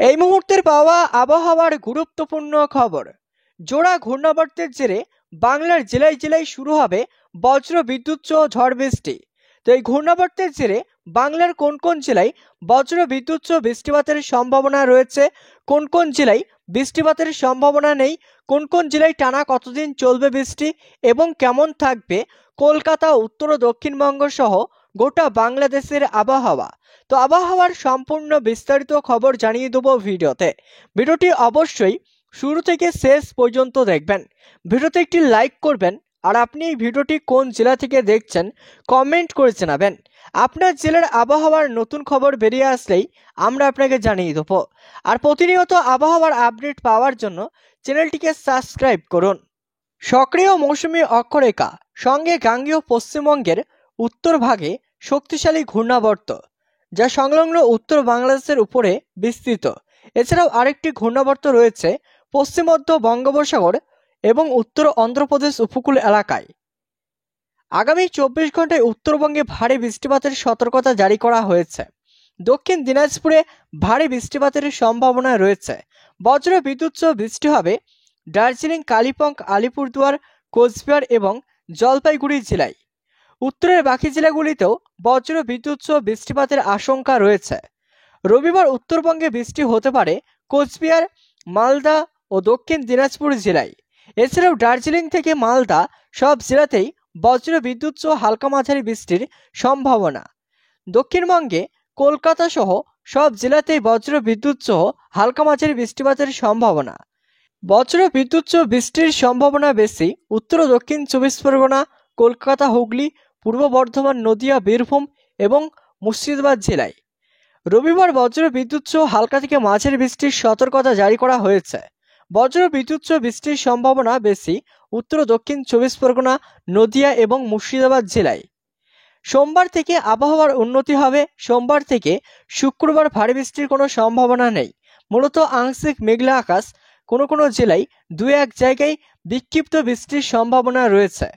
এই মুহূর্তের পাওয়া আবহাওয়ার গুরুত্বপূর্ণ খবর। জোড়া ঘূর্ণাবর্তের জেরে বাংলার জেলায় জেলায় শুরু হবে বজ্র বিদ্যুৎ সহ ঝড় বৃষ্টি। তো এই ঘূর্ণাবর্তের জেরে বাংলার কোন কোন জেলায় বজ্র বিদ্যুৎ সহ বৃষ্টিপাতের সম্ভাবনা রয়েছে, কোন কোন জেলায় বৃষ্টিপাতের সম্ভাবনা নেই, কোন কোন জেলায় টানা কতদিন চলবে বৃষ্টি এবং কেমন থাকবে কলকাতা, উত্তর ও দক্ষিণবঙ্গ সহ গোটা বাংলাদেশের আবহাওয়া। তো আবহাওয়ার সম্পূর্ণ বিস্তারিত খবর জানিয়ে দেবো ভিডিওতে। ভিডিওটি অবশ্যই শুরু থেকে শেষ পর্যন্ত দেখবেন। ভিডিওতে একটি লাইক করবেন, আর আপনি এই ভিডিওটি কোন জেলা থেকে দেখছেন কমেন্ট করে জানাবেন। আপনার জেলার আবহাওয়ার নতুন খবর বেরিয়ে আসলেই আমরা আপনাকে জানিয়ে দেবো। আর প্রতিনিয়ত আবহাওয়ার আপডেট পাওয়ার জন্য চ্যানেলটিকে সাবস্ক্রাইব করুন। সক্রিয় মৌসুমী অক্ষরেখা সঙ্গে গাঙ্গেয় পশ্চিমবঙ্গের উত্তর ভাগে শক্তিশালী ঘূর্ণাবর্ত, যা সংলগ্ন উত্তর বাংলাদেশের উপরে বিস্তৃত। এছাড়াও আরেকটি ঘূর্ণাবর্ত রয়েছে পশ্চিম মধ্য বঙ্গোপসাগর এবং উত্তর অন্ধ্রপ্রদেশ উপকূল এলাকায়। আগামী 24 ঘন্টায় উত্তরবঙ্গে ভারী বৃষ্টিপাতের সতর্কতা জারি করা হয়েছে। দক্ষিণ দিনাজপুরে ভারী বৃষ্টিপাতের সম্ভাবনা রয়েছে। বজ্র বিদ্যুৎ সহ বৃষ্টি হবে দার্জিলিং, কালিম্পং, আলিপুরদুয়ার, কোচবিহার এবং জলপাইগুড়ি জেলায়। উত্তরের বাকি জেলাগুলিতেও বজ্র বিদ্যুৎ সহ বৃষ্টিপাতের আশঙ্কা রয়েছে। রবিবার উত্তরবঙ্গে বৃষ্টি হতে পারে কোচবিহার, মালদা ও দক্ষিণ দিনাজপুর জেলায়। এছাড়াও দার্জিলিং থেকে মালদা সব জেলাতেই বজ্র বিদ্যুৎ সহ হালকা মাঝারি বৃষ্টির সম্ভাবনা। দক্ষিণবঙ্গে কলকাতা সহ সব জেলাতেই বজ্র বিদ্যুৎ সহ হালকা মাঝারি বৃষ্টিপাতের সম্ভাবনা। বজ্র বিদ্যুৎ সহ বৃষ্টির সম্ভাবনা বেশি উত্তর ও দক্ষিণ 24 পরগনা, কলকাতা, হুগলি, পূর্ব বর্ধমান, নদিয়া, বীরভূম এবং মুর্শিদাবাদ জেলায়। রবিবার বজ্র বিদ্যুৎ সহ হালকা থেকে মাঝারি বৃষ্টির সতর্কতা জারি করা হয়েছে। বজ্র বিদ্যুৎ সহ বৃষ্টির সম্ভাবনা বেশি উত্তর ও দক্ষিণ 24 পরগনা, নদিয়া এবং মুর্শিদাবাদ জেলায়। সোমবার থেকে আবহাওয়ার উন্নতি হবে। সোমবার থেকে শুক্রবার ভারী বৃষ্টির কোনো সম্ভাবনা নেই। মূলত আংশিক মেঘলা আকাশ, কোনো কোনো জেলায় 2-1 জায়গায় বিক্ষিপ্ত বৃষ্টির সম্ভাবনা রয়েছে।